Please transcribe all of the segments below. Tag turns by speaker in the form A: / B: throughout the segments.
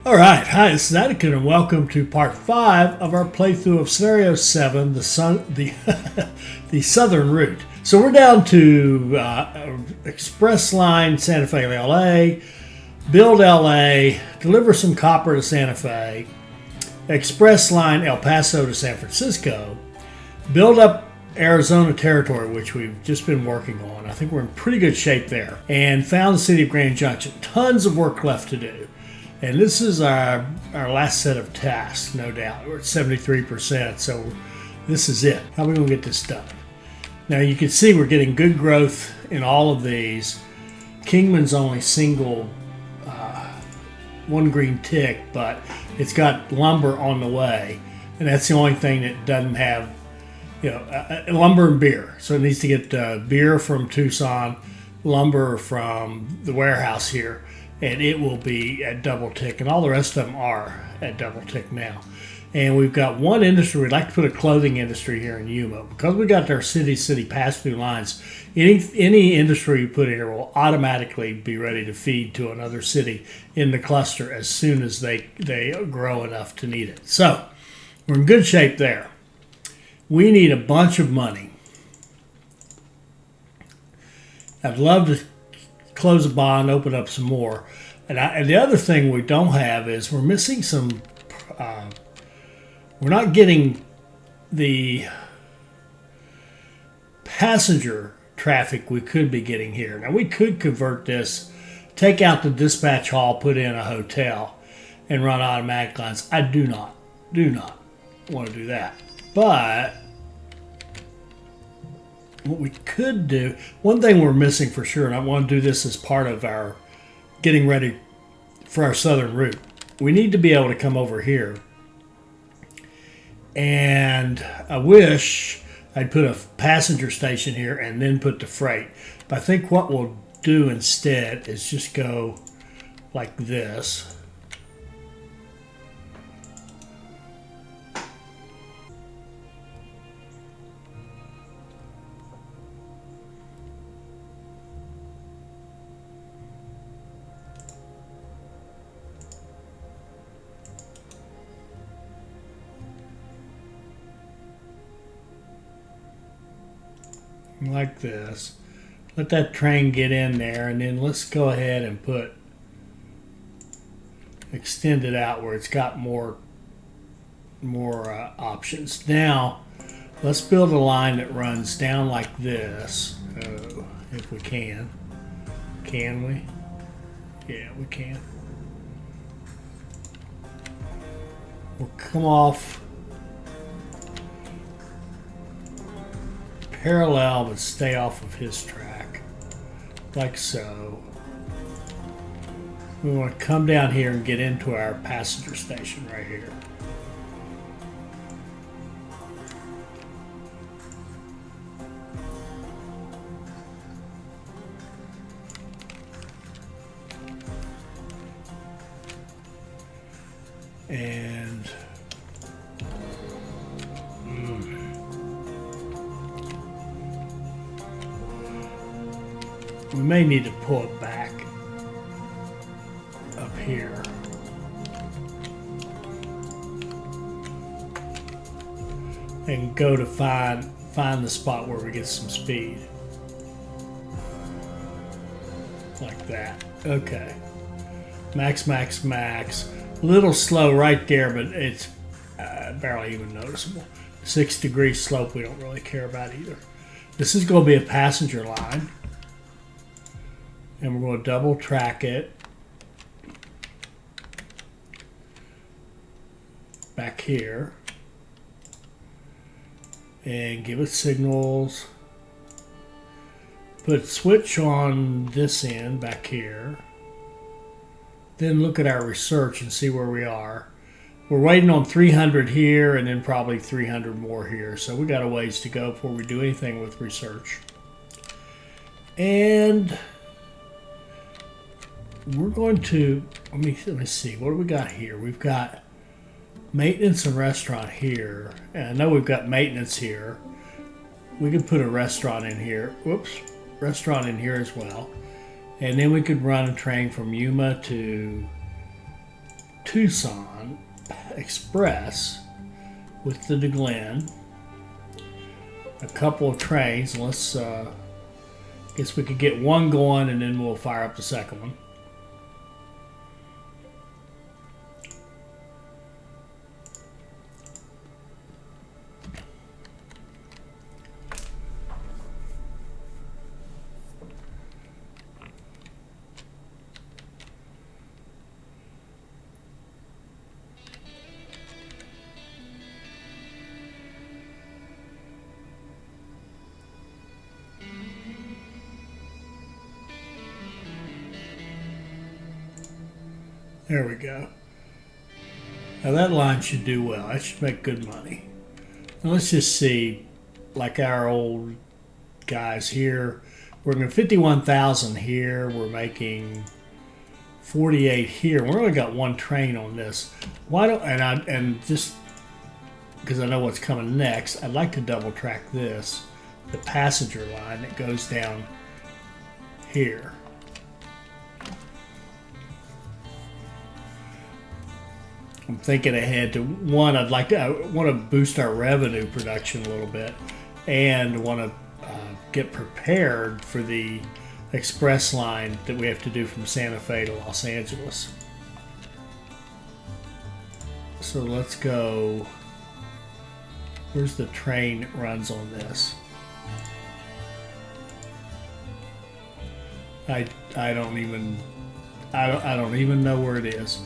A: All right, hi, this is Anakin, and welcome to part 5 of our playthrough of Scenario 7, the Southern Route. So we're down to Express Line Santa Fe, LA, build LA, deliver some copper to Santa Fe, Express Line El Paso to San Francisco, build up Arizona territory, which we've just been working on. I think we're in pretty good shape there, and found the city of Grand Junction. Tons of work left to do. And this is our last set of tasks, no doubt. We're at 73%, so this is it. How are we going to get this done? Now you can see we're getting good growth in all of these. Kingman's only single one green tick, but it's got lumber on the way. And that's the only thing that doesn't have, lumber and beer. So it needs to get beer from Tucson, lumber from the warehouse here, and it will be at double tick, and all the rest of them are at double tick now. And we've got one industry. We'd like to put a clothing industry here in Yuma because we got our city pass-through lines. Any industry you put in here will automatically be ready to feed to another city in the cluster as soon as they grow enough to need it. So we're in good shape there. We need a bunch of money. I'd love to close a bond, open up some more. And the other thing we don't have is we're missing some, we're not getting the passenger traffic we could be getting here. Now we could convert this, take out the dispatch hall, put in a hotel, and run automatic lines. I do not want to do that. But what we could do, one thing we're missing for sure, and I want to do this as part of our getting ready for our southern route. We need to be able to come over here. And I wish I'd put a passenger station here and then put the freight. But I think what we'll do instead is just go like this. Like this. Let that train get in there, and then let's go ahead and extend it out where it's got more options. Now let's build a line that runs down like this. If we can we? Yeah, we can. We'll come off parallel, but stay off of his track, like so. We want to come down here and get into our passenger station right here. And we may need to pull it back up here. And go to find the spot where we get some speed. Like that. Okay. Max. A little slow right there, but it's barely even noticeable. 6-degree slope we don't really care about either. This is going to be a passenger line. And we're going to double track it back here and give it signals. Put switch on this end back here. Then look at our research and see where we are. We're waiting on 300 here and then probably 300 more here. So we got a ways to go before we do anything with research. And we're going to, let me see, what do we got here? We've got maintenance and restaurant here. And I know we've got maintenance here. We could put a restaurant in here. Whoops, restaurant in here as well. And then we could run a train from Yuma to Tucson Express with the Glen. A couple of trains. Let's guess we could get one going and then we'll fire up the second one. There we go. Now that line should do well. That should make good money. Now let's just see, like our old guys here, we're going 51,000 here. We're making 48 here. We only got one train on this. Why don't and just because I know what's coming next, I'd like to double track this, the passenger line that goes down here. I'm thinking ahead to one. I want to boost our revenue production a little bit, and want to get prepared for the express line that we have to do from Santa Fe to Los Angeles. So let's go. Where's the train that runs on this? I don't even know where it is.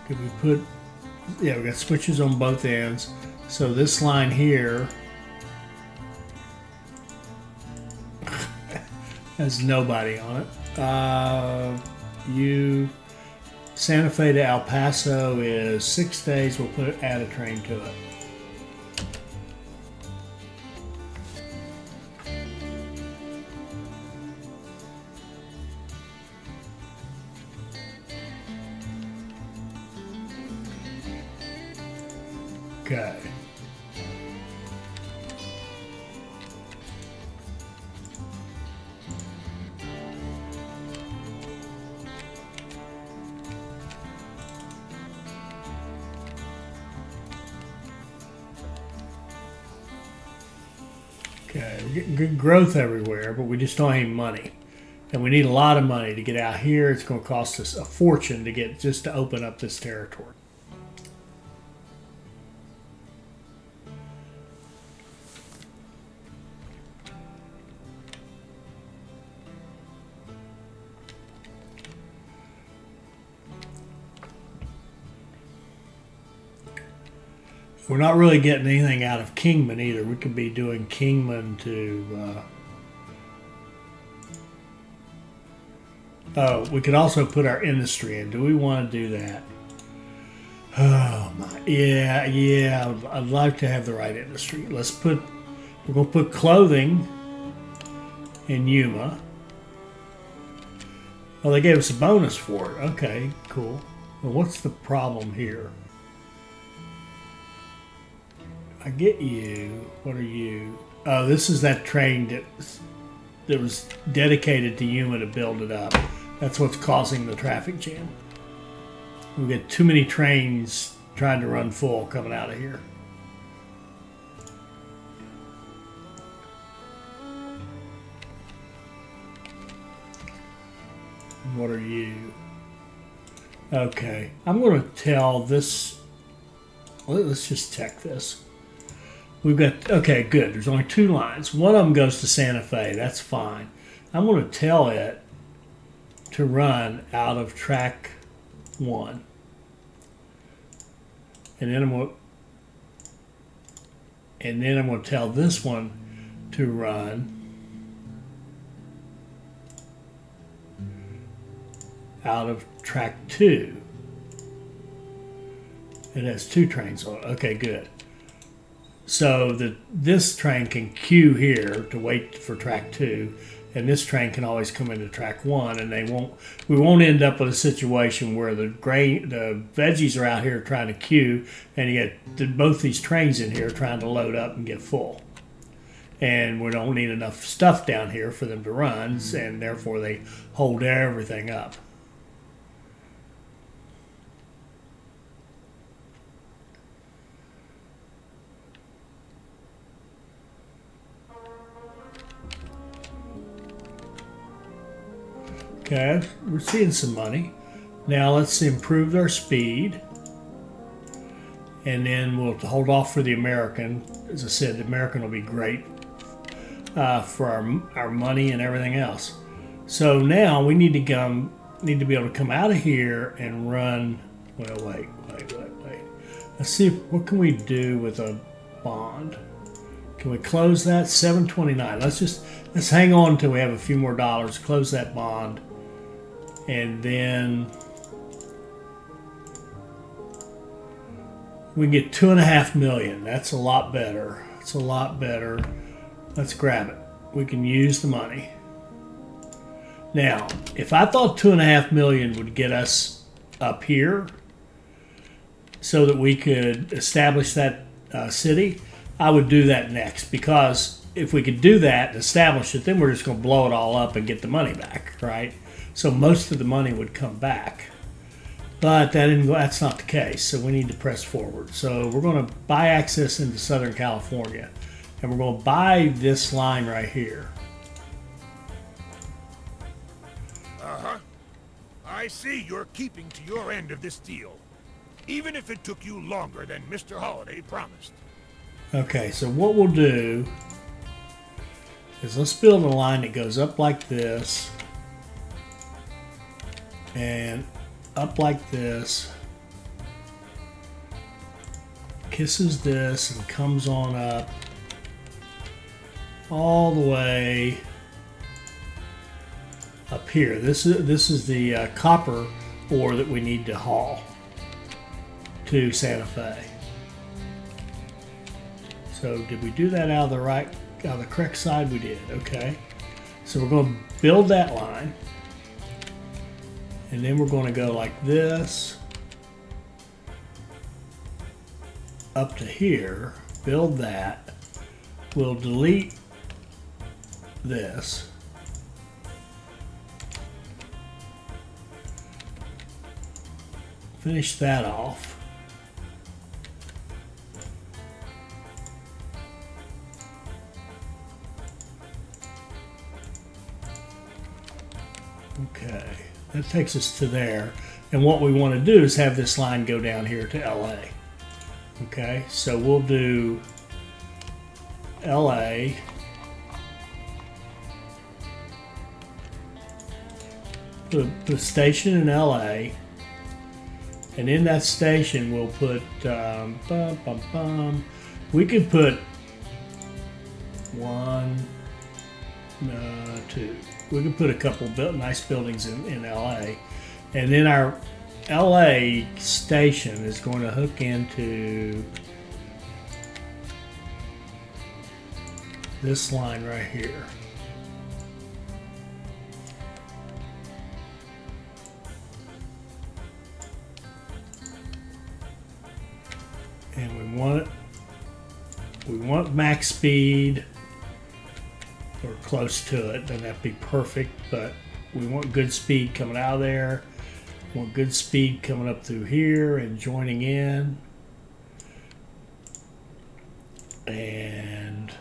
A: Could we put, yeah, we got switches on both ends. So this line here has nobody on it. Santa Fe to El Paso is 6 days. We'll add a train to it. Okay. Okay, we're getting good growth everywhere, but we just don't have any money. And we need a lot of money to get out here. It's going to cost us a fortune to get just to open up this territory. We're not really getting anything out of Kingman either. We could be doing Kingman to... oh, we could also put our industry in. Do we want to do that? Oh, my... Yeah, I'd like to have the right industry. We're going to put clothing in Yuma. Oh, they gave us a bonus for it. Okay, cool. Well, what's the problem here? I get you. What are you? Oh, this is that train that was dedicated to Yuma to build it up. That's what's causing the traffic jam. We get too many trains trying to run full coming out of here. What are you? Okay, I'm going to tell this. Let's just check this. We've got, okay, good. There's only two lines. One of them goes to Santa Fe. That's fine. I'm going to tell it to run out of track 1. And then I'm going to tell this one to run out of track 2. It has 2 trains on it. Okay, good. So this train can queue here to wait for track 2, and this train can always come into track 1, and we won't end up with a situation where the veggies are out here trying to queue, and you get both these trains in here trying to load up and get full. And we don't need enough stuff down here for them to run, and therefore they hold everything up. Okay, we're seeing some money. Now let's improve our speed. And then we'll hold off for the American. As I said, the American will be great for our money and everything else. So now we need to be able to come out of here and run. Well, wait. Let's see what can we do with a bond. Can we close that? $729. Let's hang on until we have a few more dollars. Close that bond, and then we can get $2.5 million. That's a lot better. It's a lot better. Let's grab it. We can use the money. Now, if I thought $2.5 million would get us up here so that we could establish that city, I would do that next, because if we could do that and establish it, then we're just going to blow it all up and get the money back, right? So most of the money would come back. But that's not the case, so we need to press forward. So we're going to buy access into Southern California, and we're going to buy this line right here.
B: Uh-huh. I see you're keeping to your end of this deal, even if it took you longer than Mr. Holiday promised.
A: Okay, so what we'll do is let's build a line that goes up like this and up like this, kisses this and comes on up all the way up here. This is the copper ore that we need to haul to Santa Fe. So did we do that out of the correct side? We did. Okay. So we're going to build that line. And then we're going to go like this up to here, build that. We'll delete this. Finish that off. Okay. That takes us to there. And what we want to do is have this line go down here to LA. Okay, so we'll do LA. Put a station in LA. And in that station we'll put, we could put 1, 2. We could put a couple nice buildings in LA, and then our LA station is going to hook into this line right here. And we want max speed, or close to it, then that'd be perfect. But we want good speed coming out of there. We want good speed coming up through here and joining in. And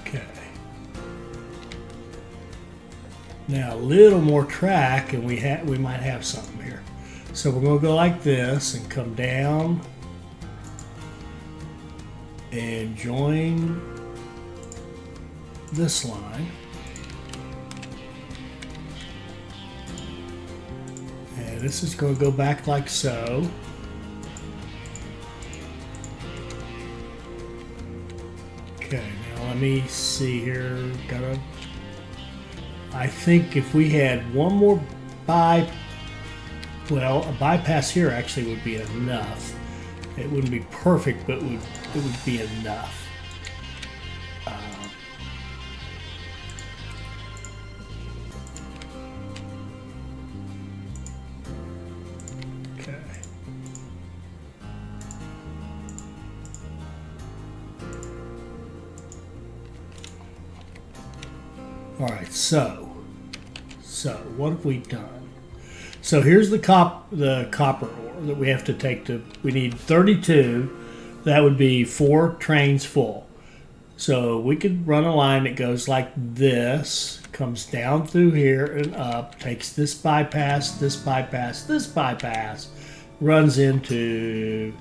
A: okay. Now a little more track, and we might have something here. So we're going to go like this and come down and join this line. And this is going to go back like so. Okay, now let me see here. I think if we had one more Well, a bypass here actually would be enough. It wouldn't be perfect, but it would be enough. Okay. All right, so what have we done? So here's the copper ore that we have to take to. We need 32. That would be 4 trains full. So we could run a line that goes like this, comes down through here and up, takes this bypass, this bypass, this bypass, runs into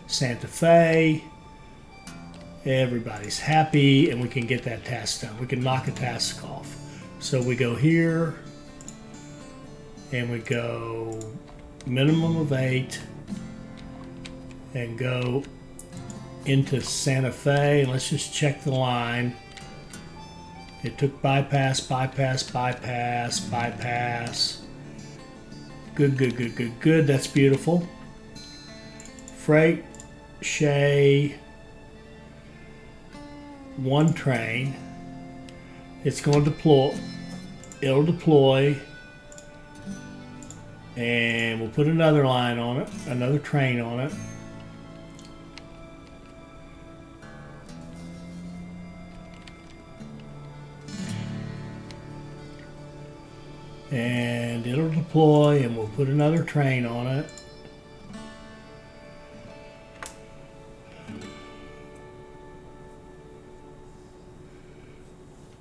A: Santa Fe. Everybody's happy, and we can get that task done. We can knock a task off. So we go here, and we go minimum of 8, and go into Santa Fe, and let's just check the line. It took bypass, bypass, bypass, bypass. Good, good, good, good, good. That's beautiful. Freight, Shea, 1 train. It's going to deploy. It'll deploy. And we'll put another line on it, another train on it. And it'll deploy, and we'll put another train on it.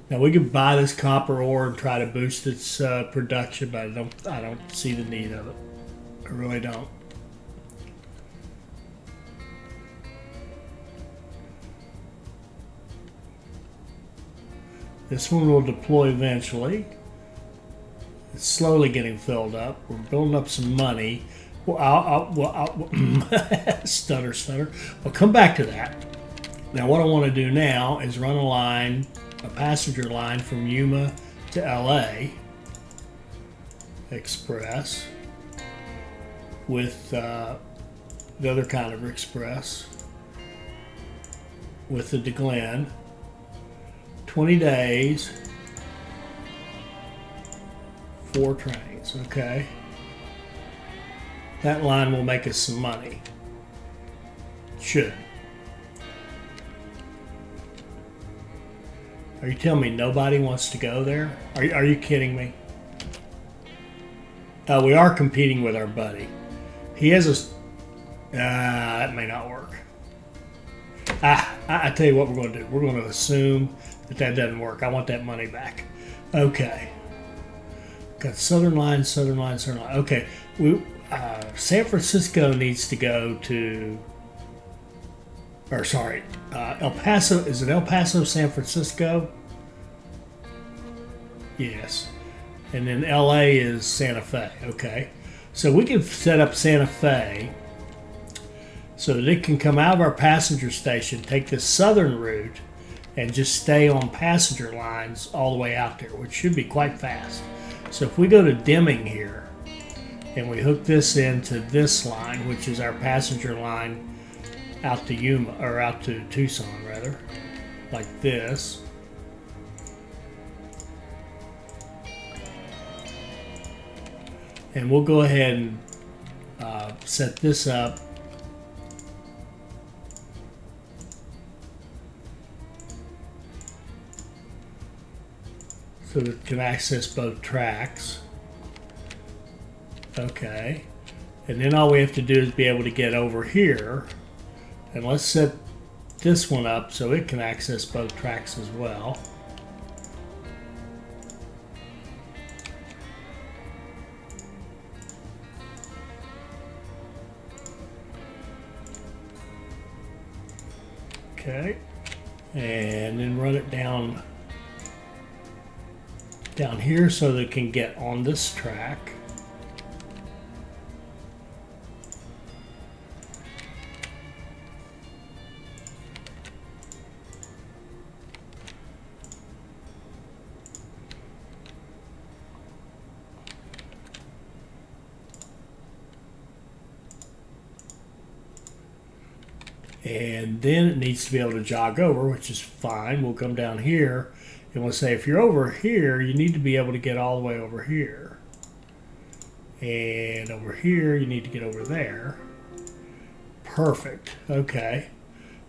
A: Now we could buy this copper ore and try to boost its production, but I don't see the need of it. I really don't. This one will deploy eventually. It's slowly getting filled up. We're building up some money. Well, stutter. We'll come back to that. Now what I want to do now is run a line, a passenger line from Yuma to LA Express with the other kind of express with the DeGlen. 20 days, 4 trains, okay? That line will make us some money. Should. Are you telling me nobody wants to go there? Are you kidding me? We are competing with our buddy. He has a... that may not work. I tell you what we're going to do. We're going to assume that doesn't work. I want that money back. Okay. Got Southern Line. Okay. San Francisco needs to go to... Or sorry, El Paso. Is it El Paso, San Francisco? Yes. And then LA is Santa Fe. Okay. So we can set up Santa Fe so that it can come out of our passenger station, take the southern route, and just stay on passenger lines all the way out there, which should be quite fast. So if we go to Deming here, and we hook this into this line, which is our passenger line out to Yuma, or out to Tucson rather, like this. And we'll go ahead and set this up so that it can access both tracks. Okay. And then all we have to do is be able to get over here. And let's set this one up so it can access both tracks as well. Okay. And then run it down here so that it can get on this track. And then it needs to be able to jog over, which is fine. We'll come down here and we'll say if you're over here, you need to be able to get all the way over here. And over here, you need to get over there. Perfect. Okay.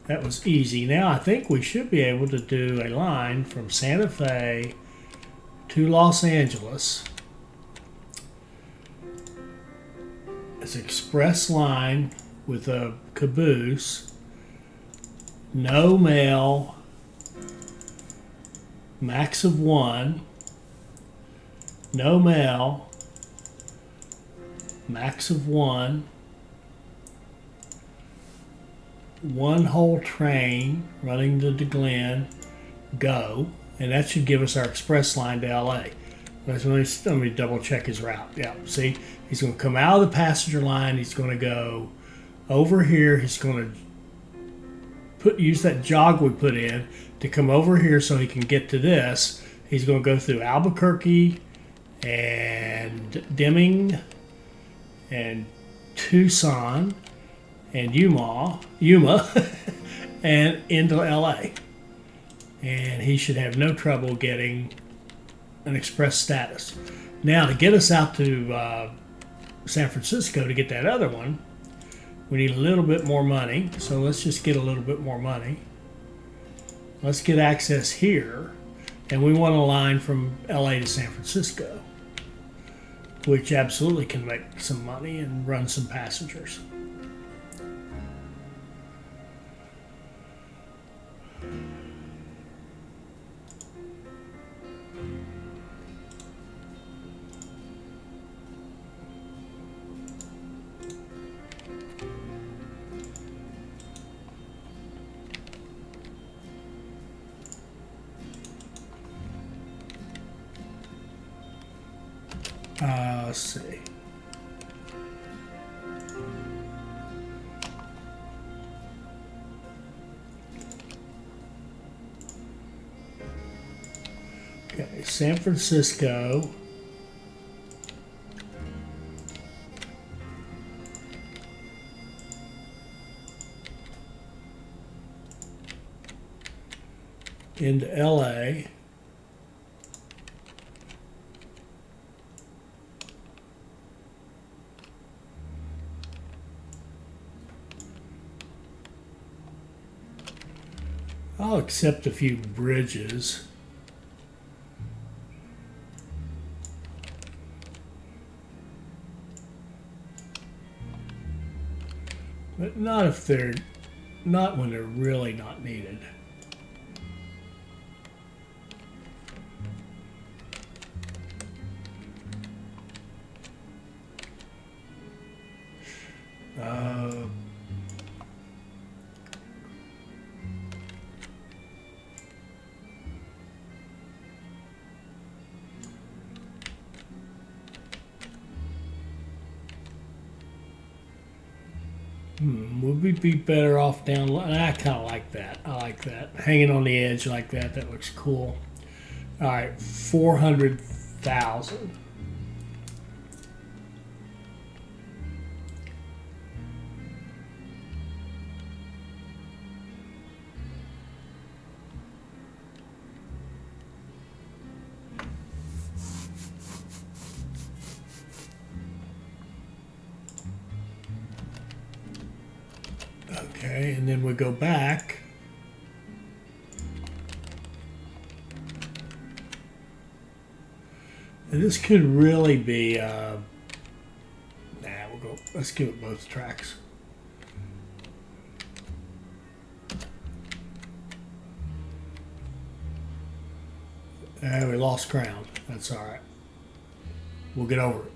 A: That was easy. Now I think we should be able to do a line from Santa Fe to Los Angeles. It's an express line with a caboose. No mail, max of 1, no mail, max of 1, one whole train running to Glen, go, and that should give us our express line to LA. Let me double check his route. Yeah, see, he's going to come out of the passenger line, he's going to go over here, he's going to use that jog we put in to come over here so he can get to this. He's going to go through Albuquerque and Deming and Tucson and Yuma and into LA. And he should have no trouble getting an express status. Now to get us out to San Francisco to get that other one, we need a little bit more money, so let's just get a little bit more money. Let's get access here, and we want a line from LA to San Francisco, which absolutely can make some money and run some passengers. Let's see. Okay, San Francisco. Into LA. I'll accept a few bridges. But not if they're not when they're really not needed. Would we be better off down? I kind of like that. I like that. Hanging on the edge like that. That looks cool. All right, 400,000. Okay, and then we go back. And this could really be, let's give it both tracks. We lost ground. That's all right. We'll get over it.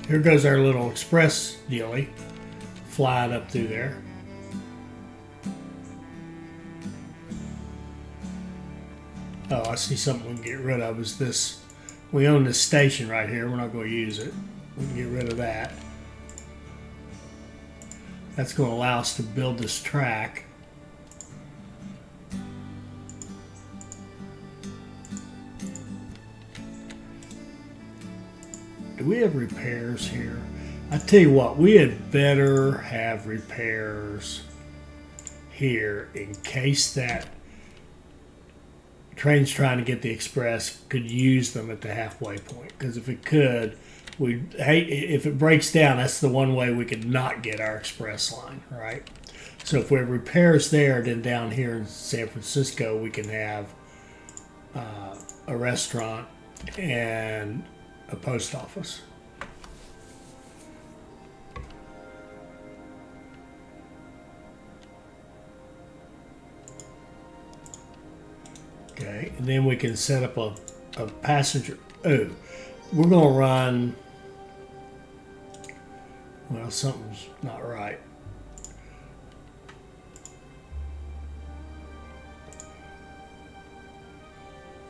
A: Here goes our little express dealie, flying up through there. Oh, I see something we can get rid of. Is this? We own this station right here. We're not going to use it. We can get rid of that. That's going to allow us to build this track. Do we have repairs here? I tell you what, we had better have repairs here in case that train's trying to get the express could use them at the halfway point. Because if it could, we'd hate if it breaks down. That's the one way we could not get our express line, right? So if we have repairs there, then down here in San Francisco, we can have a restaurant and a post office. Okay, and then we can set up a passenger. Oh, we're going to run. Well, something's not right.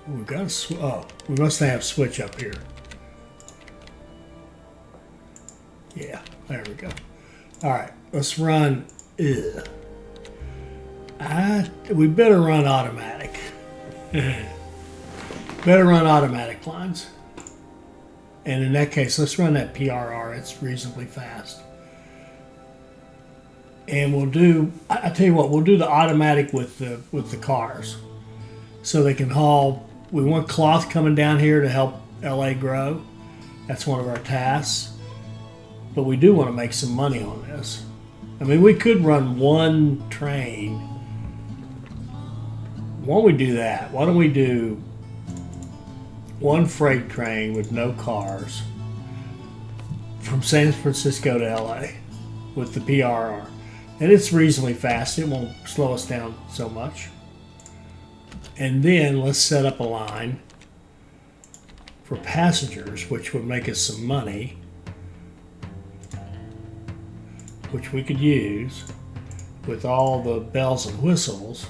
A: We've got a oh, we must have a switch up here. Yeah, there we go. All right, let's run. We better run automatic. Better run automatic lines. And in that case, let's run that PRR. It's reasonably fast. And we'll do, I tell you what, we'll do the automatic with the cars. So they can haul, we want cloth coming down here to help LA grow. That's one of our tasks. But we do want to make some money on this. I mean, we could run one train. Why don't we do that? Why don't we do one freight train with no cars from San Francisco to LA with the PRR? And it's reasonably fast. It won't slow us down so much. And then let's set up a line for passengers, which would make us some money, which we could use with all the bells and whistles.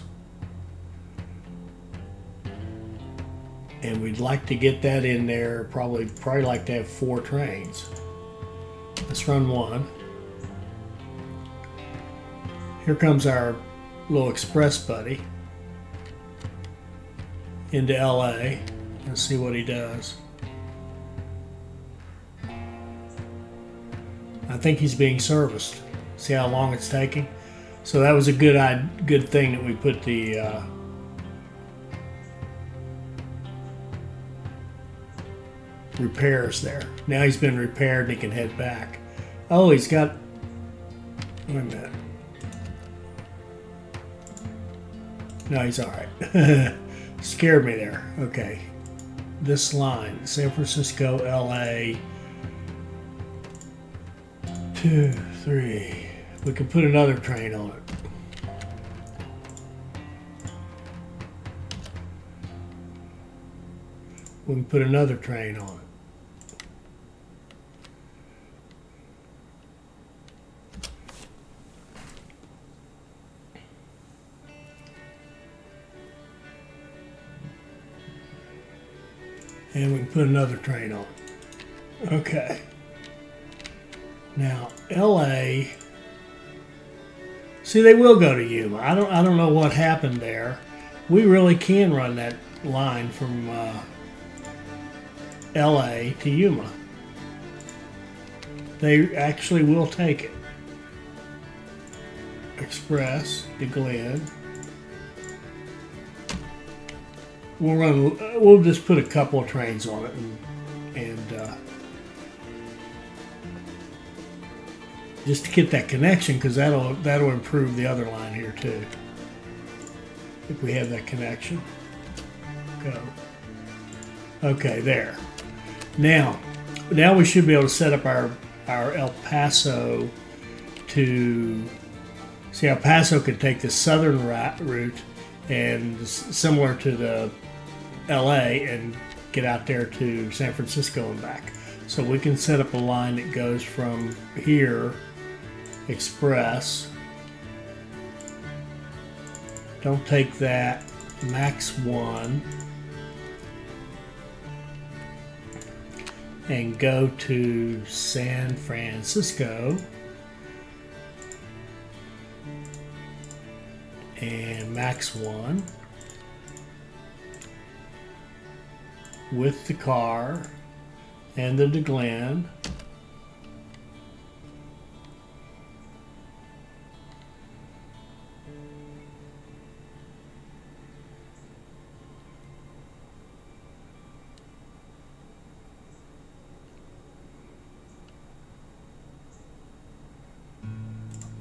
A: And we'd like to get that in there, probably like to have 4 trains. Let's run one. Here comes our little express buddy into LA. Let's see what he does. I think he's being serviced. See how long it's taking? So that was a good thing that we put the repairs there. Now he's been repaired and he can head back. Oh, he's got, wait a minute. No, he's all right. Scared me there. Okay. This line, San Francisco, LA, 2, 3. We can put another train on it. We can put another train on it. And we can put another train on it. Okay. Now, LA, see, they will go to Yuma. I don't know what happened there. We really can run that line from LA to Yuma. They actually will take it. Express to Glen. We'll just put a couple of trains on it and just to get that connection, because that'll improve the other line here too. If we have that connection. Go. Okay, there. Now we should be able to set up our El Paso to see. El Paso could take the southern route and similar to the LA and get out there to San Francisco and back. So we can set up a line that goes from here, express. Don't take that, max 1. and go to San Francisco and max 1 with the car and the DeGlen.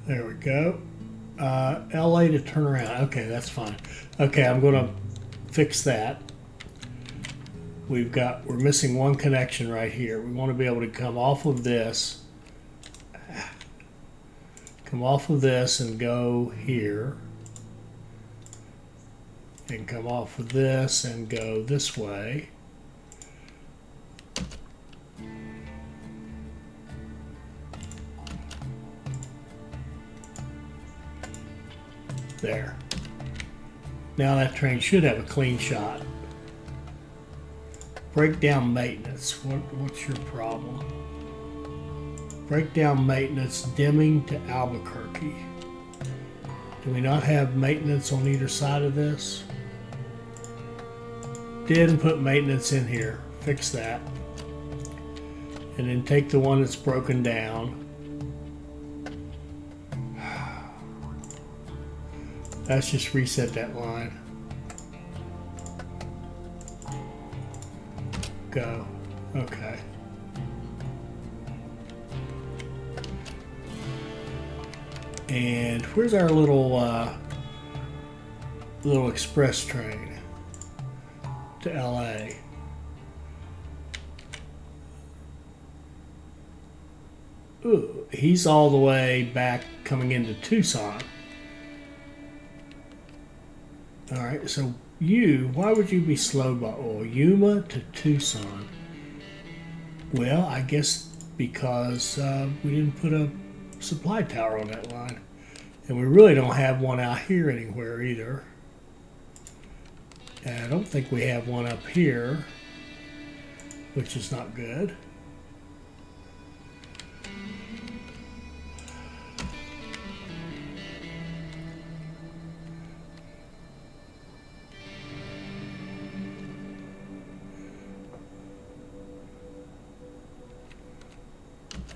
A: There we go. LA to turn around. Okay, that's fine. Okay, I'm going to fix that. We're missing one connection right here. We want to be able to come off of this. Come off of this and go here. And come off of this and go this way. There. Now that train should have a clean shot. Breakdown maintenance. What's your problem? Breakdown maintenance, Deming to Albuquerque. Do we not have maintenance on either side of this? Didn't put maintenance in here. Fix that. And then take the one that's broken down. Let's just reset that line. Go. Okay. And where's our little express train to LA? Ooh, he's all the way back coming into Tucson. All right, so why would you be slowed by oil? Yuma to Tucson. Well, I guess because we didn't put a supply tower on that line. And we really don't have one out here anywhere either. And I don't think we have one up here, which is not good.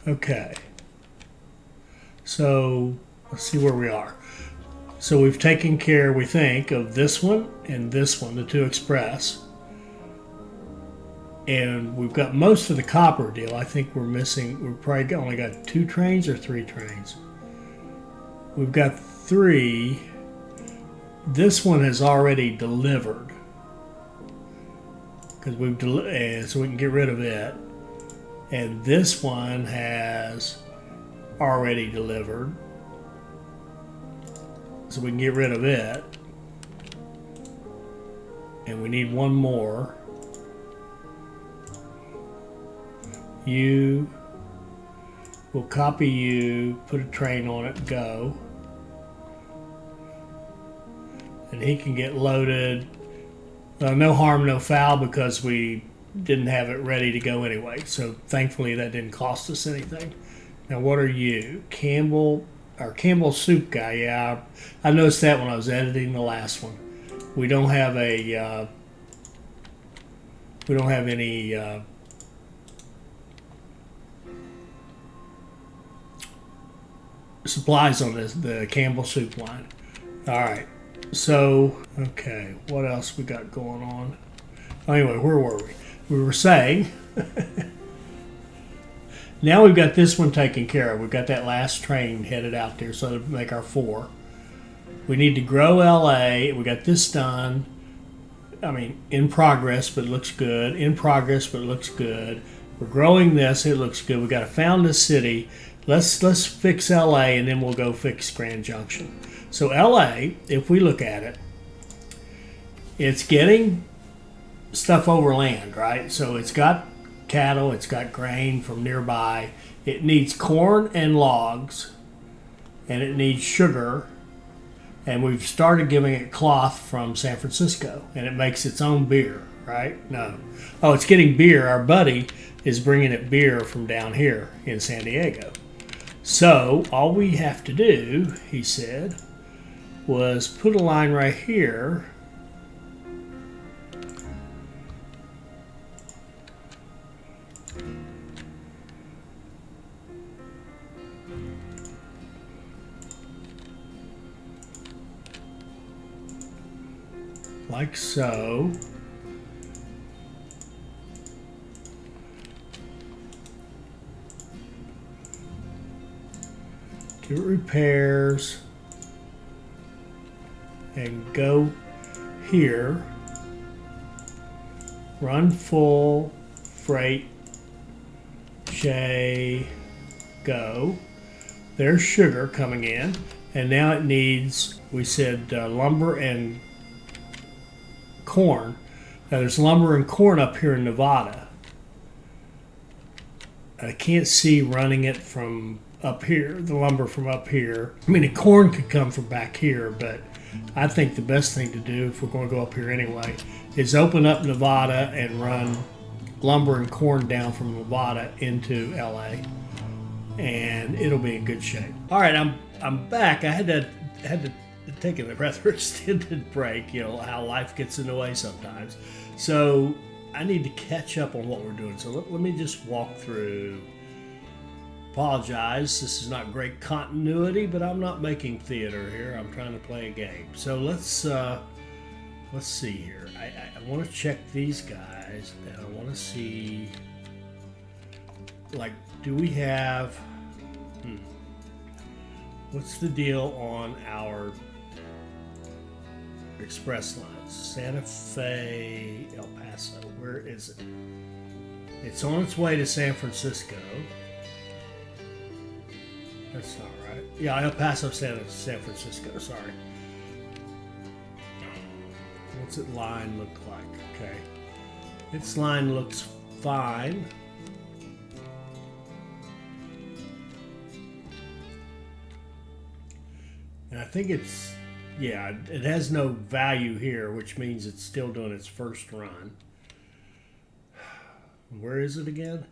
A: Okay, so let's see where we are. So we've taken care, we think, of this one and this one, the 2 express. And we've got most of the copper deal. I think we've probably only got 2 trains or 3 trains. We've got 3. This one has already delivered. Because so we can get rid of it. And this one has already delivered. So we can get rid of it. And we need one more. We'll copy you, put a train on it, go. And he can get loaded. No harm, no foul, because we didn't have it ready to go anyway. So thankfully that didn't cost us anything. Now what are you? Campbell soup guy. Yeah, I noticed that when I was editing the last one. We don't have any supplies on the Campbell soup line. All right. So, okay, what else we got going on? Anyway, where were we? We were saying, now we've got this one taken care of. We've got that last train headed out there, so to make our 4. We need to grow LA. We got this done. I mean, in progress, but it looks good. In progress, but it looks good. We're growing this. It looks good. We got to found this city. Let's fix LA, and then we'll go fix Grand Junction. So LA, if we look at it, it's getting stuff over land, right? So it's got cattle, it's got grain from nearby. It needs corn and logs, and it needs sugar. And we've started giving it cloth from San Francisco, and it makes its own beer, right? No. Oh, it's getting beer. Our buddy is bringing it beer from down here in San Diego. So all we have to do, he said, was put a line right here. Like so. Do repairs and go here. Run full freight. J go. There's sugar coming in, and now it needs, we said, lumber and corn. Now there's lumber and corn up here in Nevada. I can't see running it from up here, the lumber from up here. I mean, the corn could come from back here, but I think the best thing to do, if we're going to go up here anyway, is open up Nevada and run lumber and corn down from Nevada into LA, and it'll be in good shape. All right, I'm back. I had to take a rather extended break. You know how life gets in the way sometimes. So I need to catch up on what we're doing. So let me just walk through. Apologize, this is not great continuity, but I'm not making theater here. I'm trying to play a game. So let's see here. I want to check these guys, and I want to see, like, do we have, what's the deal on our express lines? Santa Fe, El Paso, where is it? It's on its way to San Francisco. That's not right. Yeah, El Paso, San Francisco, sorry. What's its line look like? Okay. Its line looks fine. And I think it's, yeah, it has no value here, which means it's still doing its first run. Where is it again?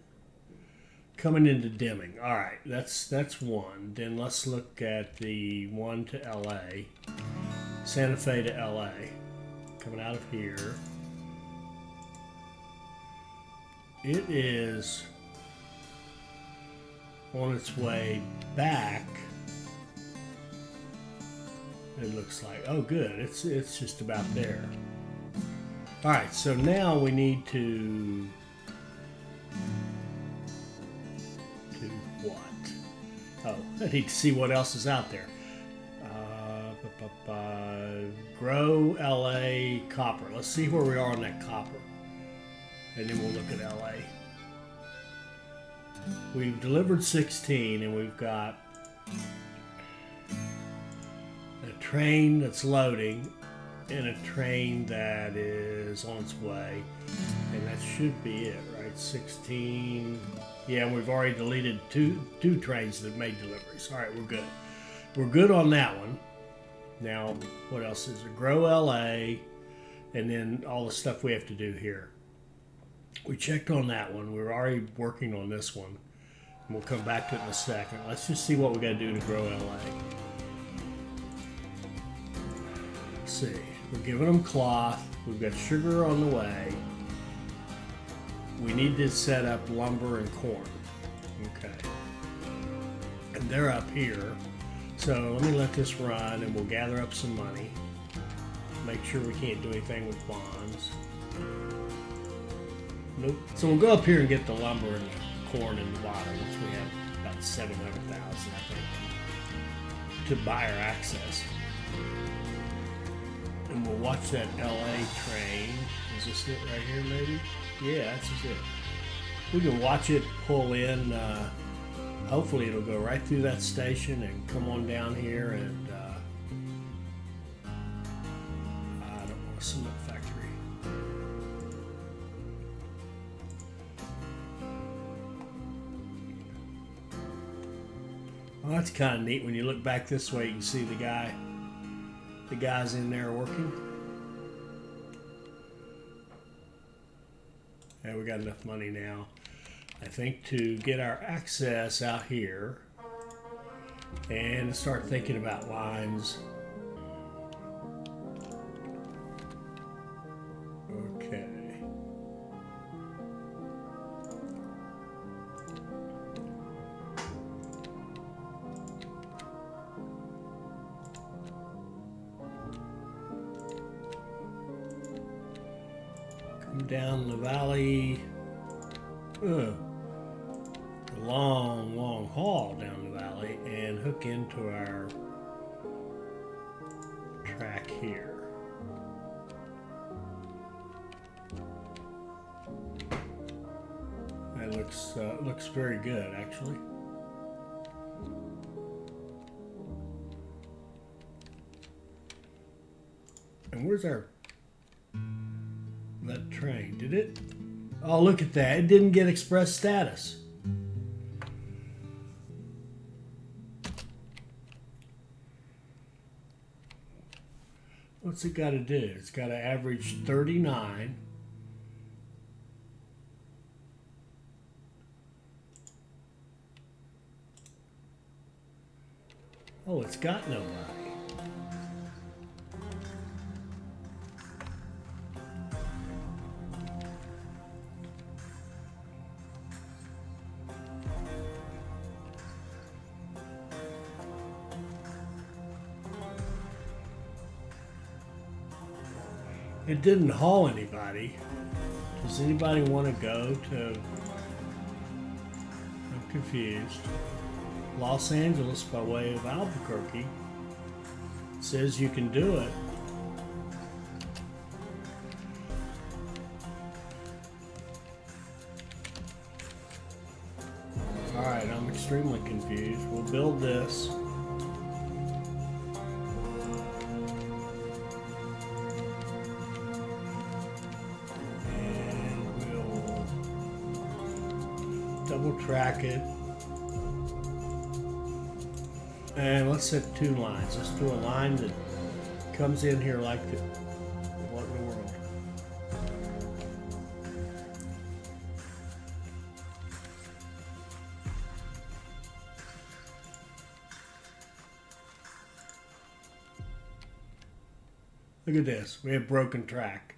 A: Coming into Deming. All right, that's one. Then let's look at the one to LA. Santa Fe to LA. Coming out of here. It is on its way back. It looks like. Oh, good. It's just about there. All right, so now we need to what? Oh, I need to see what else is out there. Grow LA copper. Let's see where we are on that copper, and then we'll look at LA. We've delivered 16, and we've got a train that's loading and a train that is on its way, and that should be it, right? 16. Yeah, we've already deleted two trains that made deliveries. All right, we're good. We're good on that one. Now, what else is there? Grow LA, and then all the stuff we have to do here. We checked on that one. We're already working on this one. And we'll come back to it in a second. Let's just see what we got to do to grow LA. Let's see. We're giving them cloth. We've got sugar on the way. We need to set up lumber and corn. Okay. And they're up here. So let me let this run, and we'll gather up some money. Make sure we can't do anything with bonds. Nope. So we'll go up here and get the lumber and the corn in the bottom, which we have about 700,000, I think, to buy our access. And we'll watch that LA train. Is this it right here, maybe? Yeah, that's just it. We can watch it pull in. Hopefully it'll go right through that station and come on down here, and I don't want a cement factory. Well, that's kind of neat. When you look back this way, you can see the guys in there working. Yeah, we got enough money now. I think, to get our access out here and start thinking about lines. Okay. Come down the valley. A long, long haul down the valley and hook into our track here. That looks very good, actually. And where's that train? Did it? Oh, look at that. It didn't get express status. What's it got to do? It's got to average 39. Oh, it's got nobody. It didn't haul anybody. Does anybody want to go to... I'm confused. Los Angeles by way of Albuquerque. It says you can do it. Alright, I'm extremely confused. We'll build this. Double track it, and let's set 2 lines. Let's do a line that comes in here like the, what in the world? Look at this. We have broken track.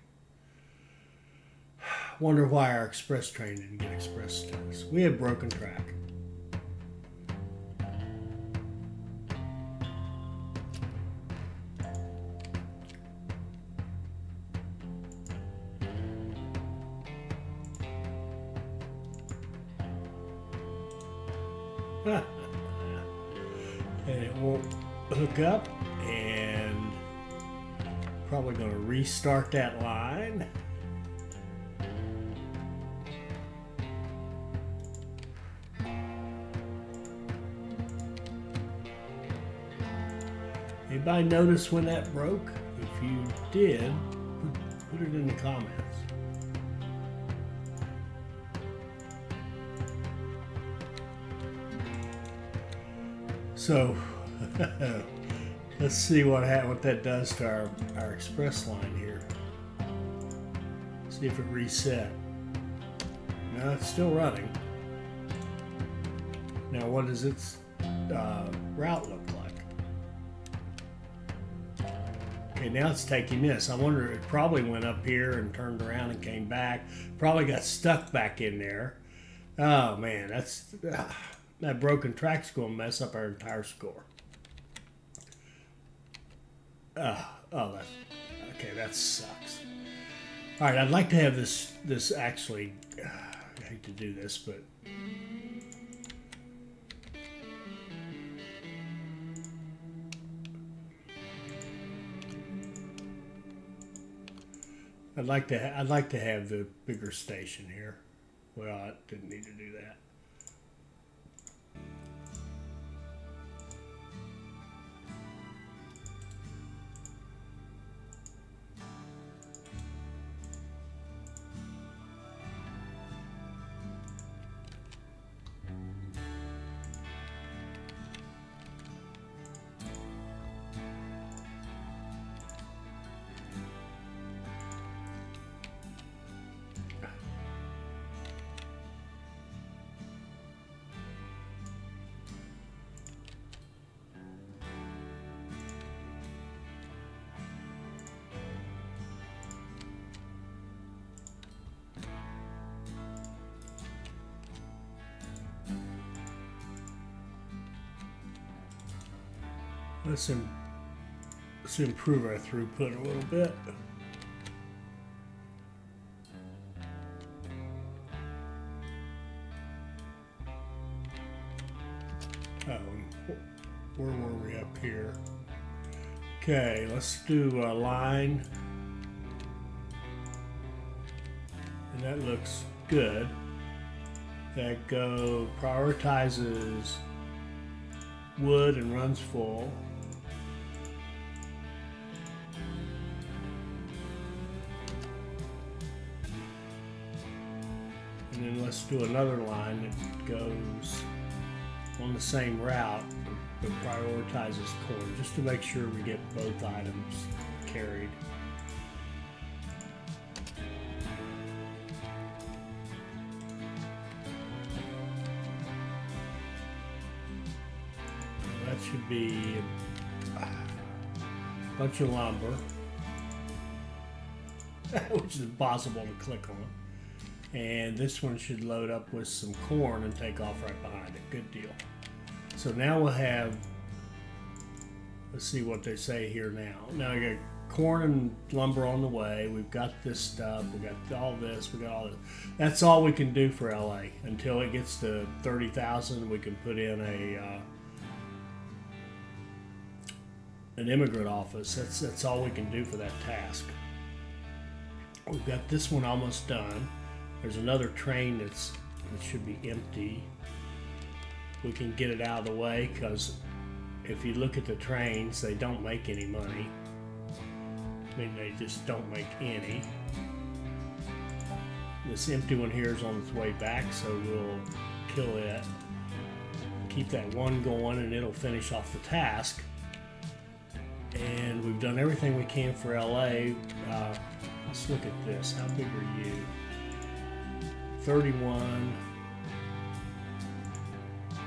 A: Wonder why our express train didn't get express status. We had broken track. And it won't hook up, and probably going to restart that line. Anybody notice when that broke? If you did, put it in the comments. So let's see what that does to our express line here. See if it reset. No, it's still running. Now, what does its route look like? Okay, now it's taking this. I wonder, it probably went up here and turned around and came back. Probably got stuck back in there. Oh man, that broken track's going to mess up our entire score. Okay, that sucks. All right, I'd like to have this actually. I hate to do this, but. I'd like to have the bigger station here. Well, I didn't need to do that. Let's improve our throughput a little bit. Oh, where were we up here? Okay, let's do a line. And that looks good. That go prioritizes wood and runs full. And then let's do another line that goes on the same route but prioritizes corn, just to make sure we get both items carried. That should be a bunch of lumber, which is impossible to click on. And this one should load up with some corn and take off right behind it. Good deal. So now we'll have, let's see what they say here now. Now I got corn and lumber on the way. We've got this stuff. We got all this. We got all this. That's all we can do for LA until it gets to 30,000. We can put in an immigrant office. That's all we can do for that task. We've got this one almost done. There's another train that should be empty. We can get it out of the way because if you look at the trains, they don't make any money. I mean, they just don't make any. This empty one here is on its way back, so we'll kill it. Keep that one going and it'll finish off the task. And we've done everything we can for LA. Let's look at this. How big are you? 31,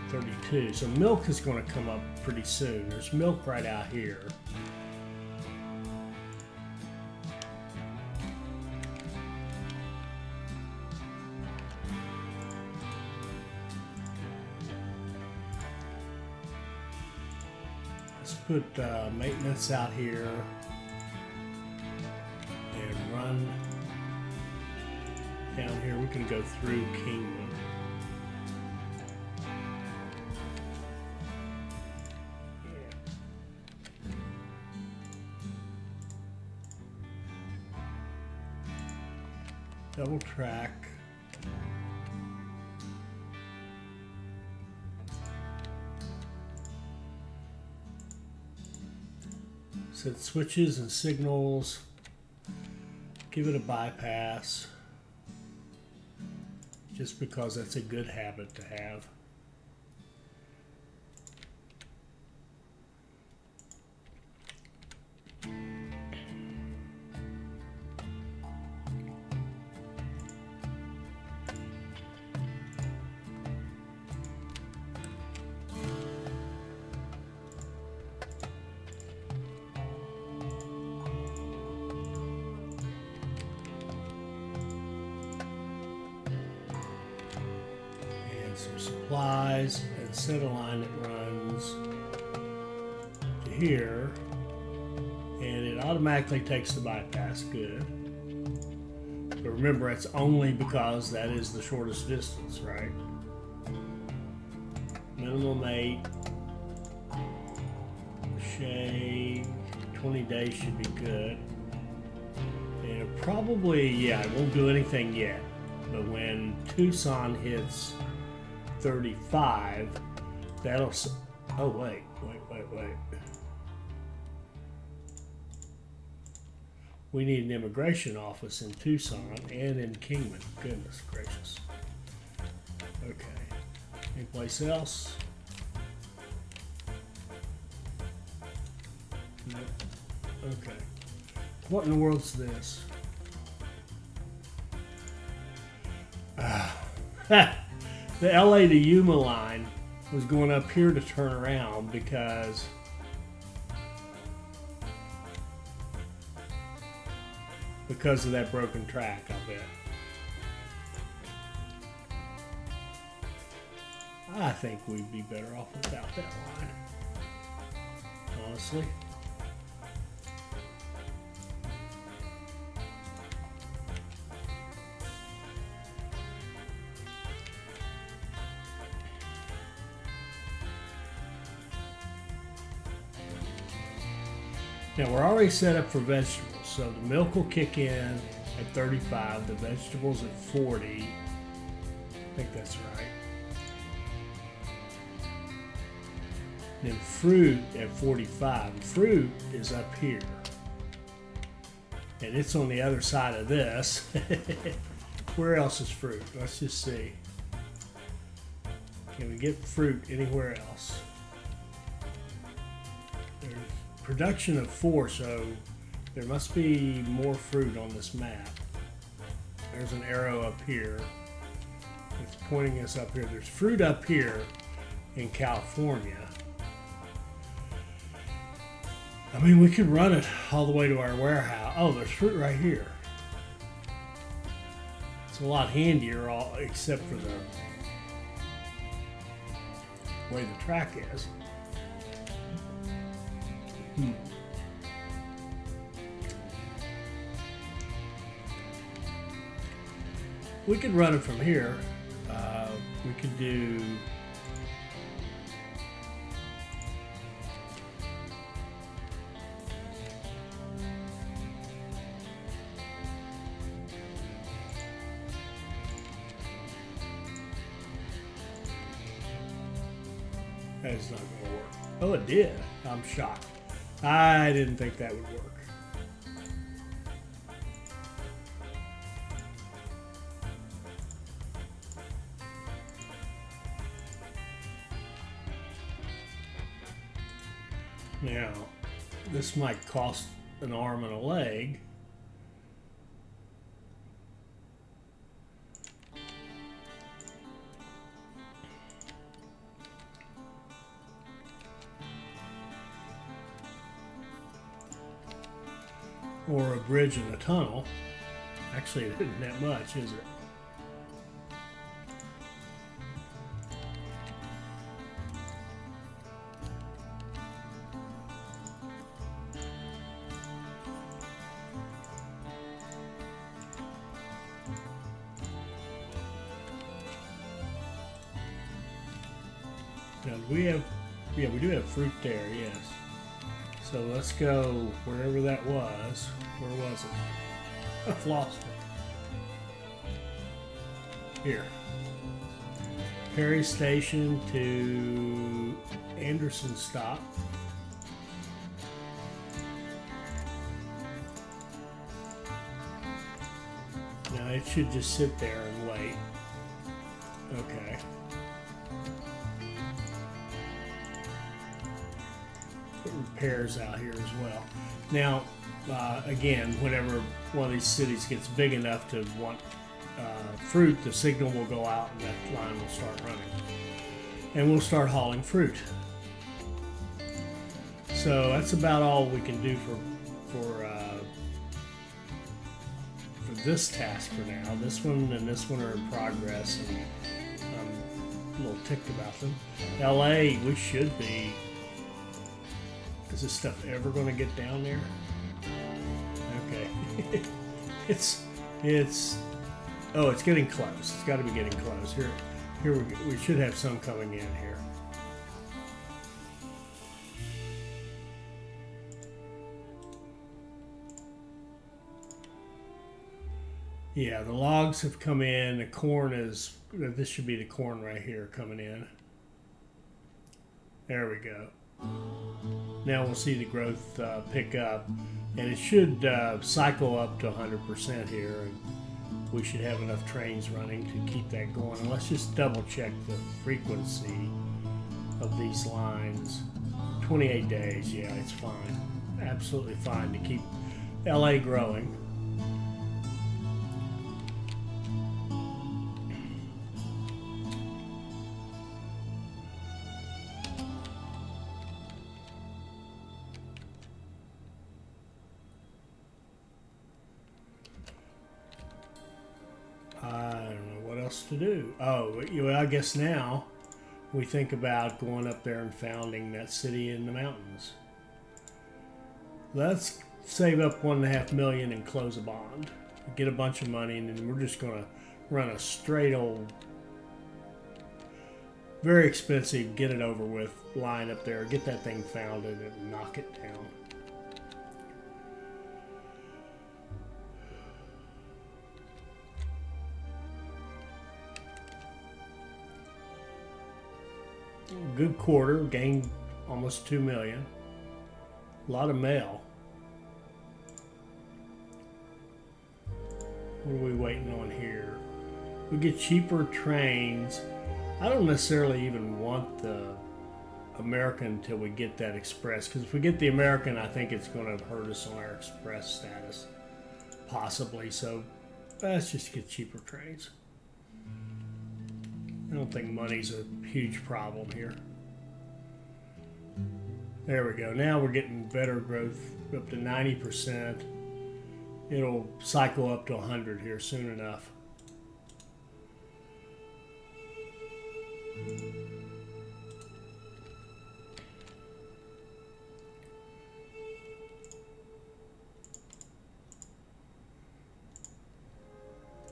A: 32. So milk is going to come up pretty soon. There's milk right out here. Let's put maintenance out here and run down here. We can go through Kingman. Yeah. Double track. Set switches and signals. Give it a bypass. Just because that's a good habit to have. Some supplies and set a line that runs to here, and it automatically takes the bypass. Good. But remember, it's only because that is the shortest distance, right? Minimum 8. Shade 20 days should be good. And it probably, yeah, it won't do anything yet. But when Tucson hits 35, that'll, oh wait. We need an immigration office in Tucson and in Kingman. Goodness gracious. Okay. Anyplace else? No. Okay. What in the world's this? The LA to Yuma line was going up here to turn around because of that broken track, I bet. I think we'd be better off without that line. honestly. Now we're already set up for vegetables, so the milk will kick in at 35, the vegetables at 40. I think that's right. Then fruit at 45. Fruit is up here. And it's on the other side of this. Where else is fruit? Let's just see. Can we get fruit anywhere else? There's production of 4, so there must be more fruit on this map. There's an arrow up here. It's pointing us up here. There's fruit up here in California. I mean, we could run it all the way to our warehouse. Oh, there's fruit right here. It's a lot handier, except for the way the track is. We could run it from here. We could do... That's not going to work. Oh, it did. I'm shocked. I didn't think that would work. Now, this might cost an arm and a leg. Or a bridge and a tunnel. Actually, it isn't that much, is it? Now, we have, yeah, we do have fruit there, yes. So let's go wherever that was. Where was it? I've lost it. Here. Perry Station to Anderson Stop. Now it should just sit there and wait. Okay. Repairs out here as well. Now, again, whenever one of these cities gets big enough to want fruit, the signal will go out and that line will start running. And we'll start hauling fruit. So that's about all we can do for this task for now. This one and this one are in progress, and I'm a little ticked about them. LA, we should be. Is this stuff ever going to get down there? Okay. it's getting close. It's got to be getting close. Here we should have some coming in here. Yeah, the logs have come in. The corn is, this should be the corn right here coming in. There we go. Now we'll see the growth pick up, and it should cycle up to 100% here, and we should have enough trains running to keep that going. And let's just double check the frequency of these lines. 28 days, yeah, it's fine. Absolutely fine to keep LA growing. To do. Oh, I guess now we think about going up there and founding that city in the mountains. Let's save up $1.5 million and close a bond. Get a bunch of money, and then we're just going to run a straight old, very expensive, get it over with line up there. Get that thing founded and knock it down. Good quarter, gained almost 2 million. A lot of mail. What are we waiting on here? We get cheaper trains. I don't necessarily even want the American until we get that express, because if we get the American, I think it's going to hurt us on our express status, possibly. So let's just get cheaper trains. I don't think money's a huge problem here. There we go. Now we're getting better growth, up to 90%. It'll cycle up to 100 here soon enough.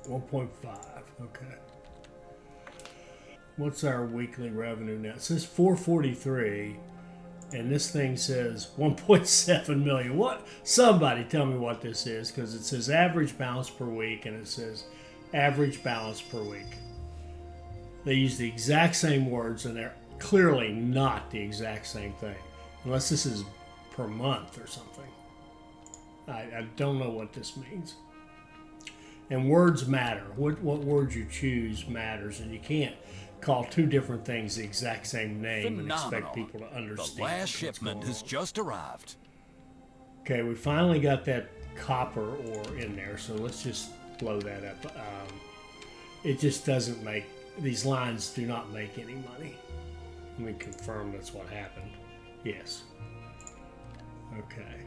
A: $1.5. Okay. What's our weekly revenue now? It says 443, and this thing says 1.7 million. What? Somebody tell me what this is, because it says average balance per week, and it says average balance per week. They use the exact same words, and they're clearly not the exact same thing, unless this is per month or something. I don't know what this means. And words matter. What words you choose matters, and you can't call two different things the exact same name and expect people to understand.
C: The last shipment has just arrived.
A: Okay, we finally got that copper ore in there, so let's just blow that up. It just doesn't make, these lines do not make any money. Let me confirm that's what happened. Yes. Okay.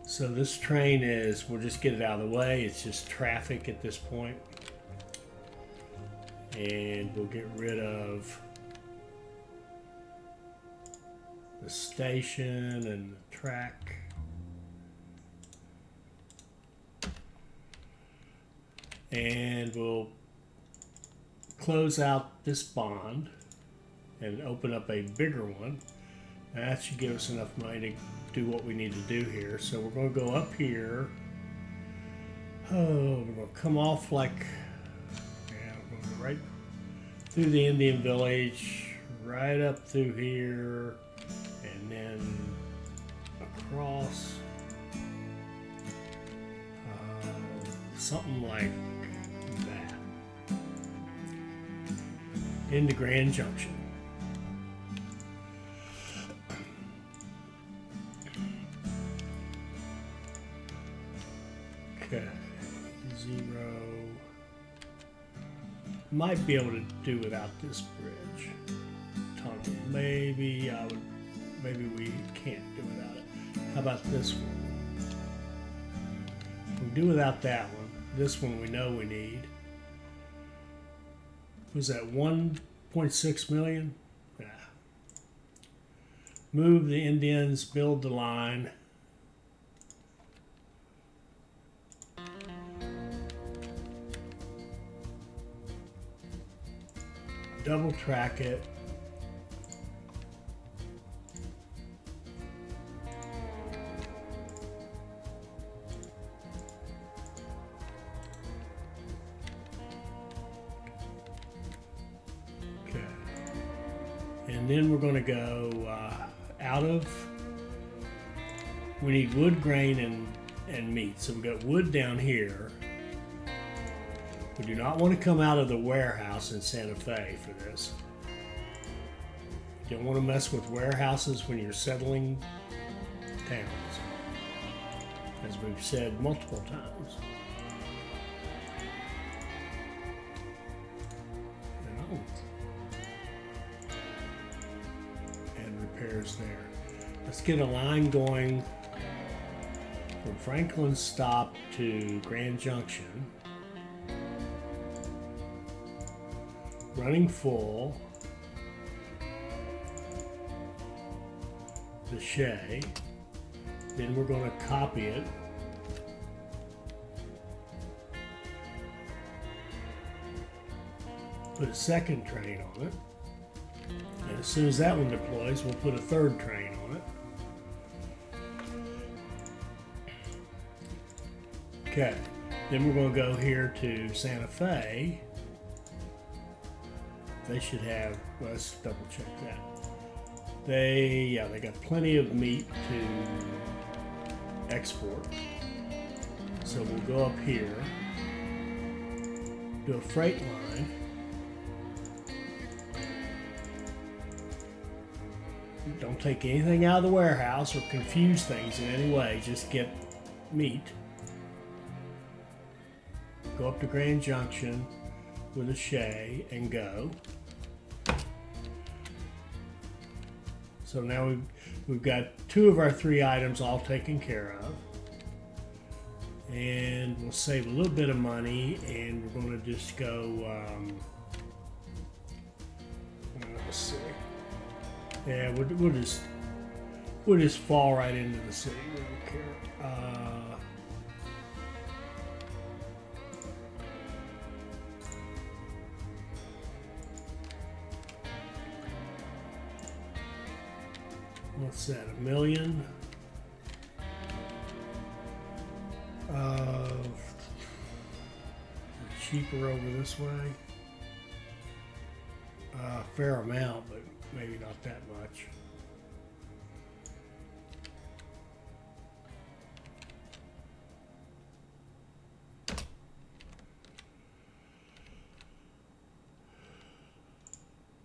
A: So this train is, we'll just get it out of the way, it's just traffic at this point. And we'll get rid of the station and the track. And we'll close out this bond and open up a bigger one. That should give us enough money to do what we need to do here. So we're going to go up here. Oh, we're going to come off like, yeah, we're going to go right through the Indian village, right up through here, and then across, something like that, into Grand Junction. Okay, 0. Might be able to do without this bridge tunnel. Maybe we can't do without it. How about this one? We'll do without that one. This one we know we need. Was that 1.6 million? Yeah. Move the Indians, build the line. Double track it. Okay. And then we're going to go out of, we need wood, grain, and meat. So we've got wood down here. We do not want to come out of the warehouse in Santa Fe for this. You don't want to mess with warehouses when you're settling towns, as we've said multiple times. And repairs there. Let's get a line going from Franklin Stop to Grand Junction. Running full. the Shay. Then we're going to copy it. Put a second train on it. And as soon as that one deploys, we'll put a third train on it. Okay. Then we're going to go here to Santa Fe. They should have, well, let's double check that. They got plenty of meat to export. So we'll go up here, do a freight line. Don't take anything out of the warehouse or confuse things in any way. Just get meat. Go up to Grand Junction with a Shay and go. So now we've got 2 of our 3 items all taken care of. And we'll save a little bit of money, and we're going to just go, let's see. Yeah, we'll just fall right into the city. We don't care. What's that? $1 million? Cheaper over this way. Fair amount, but maybe not that much.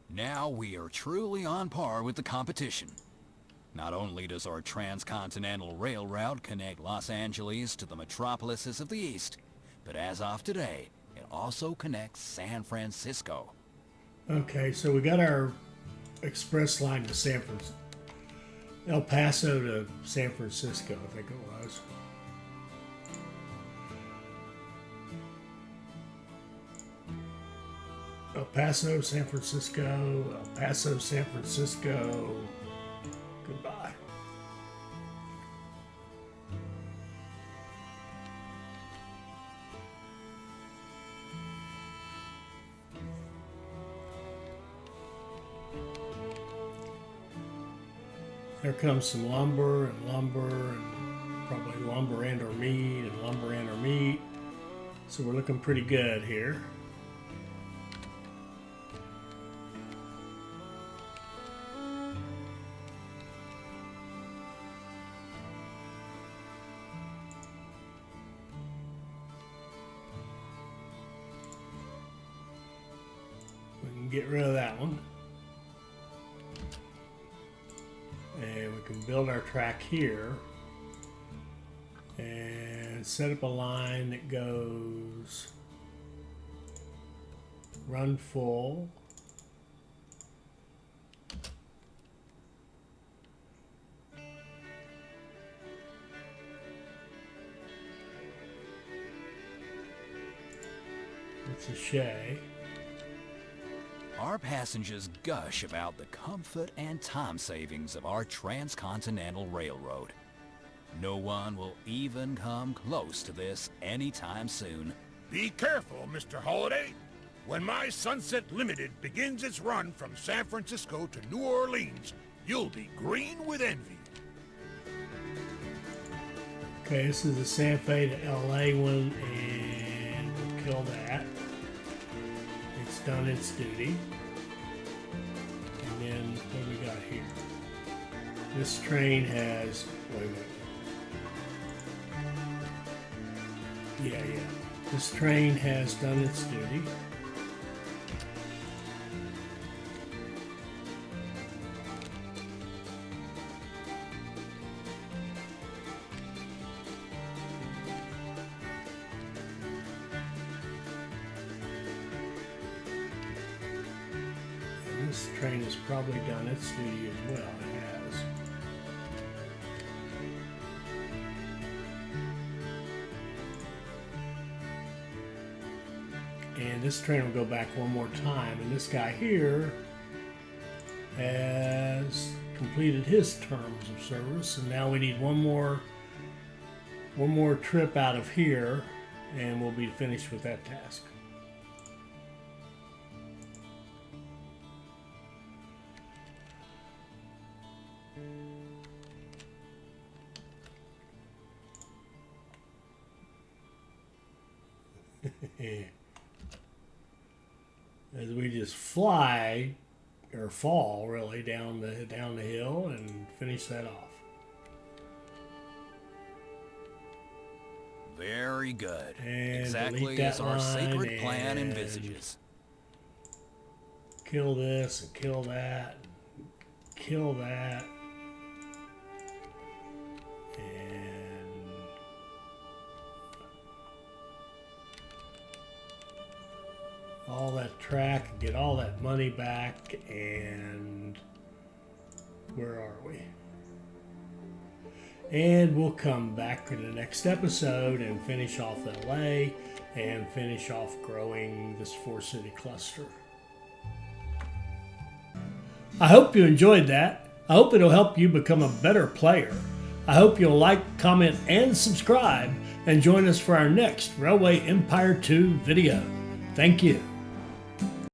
C: Now we are truly on par with the competition. Not only does our transcontinental rail route connect Los Angeles to the metropolises of the East, but as of today, it also connects San Francisco.
A: Okay, so we got our express line to San Francisco. El Paso to San Francisco, I think it was. El Paso, San Francisco, El Paso, San Francisco. Goodbye. There comes some lumber and probably lumber and or meat and lumber and or meat. So we're looking pretty good here. We can get rid of that one. And we can build our track here and set up a line that goes run full, it's a Shay.
C: Our passengers gush about the comfort and time savings of our transcontinental railroad. No one will even come close to this anytime soon.
B: Be careful, Mr. Holiday. When my Sunset Limited begins its run from San Francisco to New Orleans, you'll be green with envy.
A: Okay, this is the Santa Fe to LA one, and we'll kill that. It's done its duty. And then what do we got here? This train has, wait a minute. Yeah. This train has done its duty. This train has probably done its duty as well. It has. And this train will go back one more time. And this guy here has completed his terms of service, and now we need one more trip out of here, and we'll be finished with that task. As we just fly or fall really down the hill and finish that off.
C: Very good.
A: And
C: exactly as our sacred plan envisages.
A: Kill this and kill that. And kill that. And all that track and get all that money back. And where are we? And we'll come back in the next episode and finish off LA and finish off growing this 4-city cluster. I hope you enjoyed that. I hope it'll help you become a better player. I hope you'll like, comment, and subscribe and join us for our next Railway Empire 2 video. Thank you.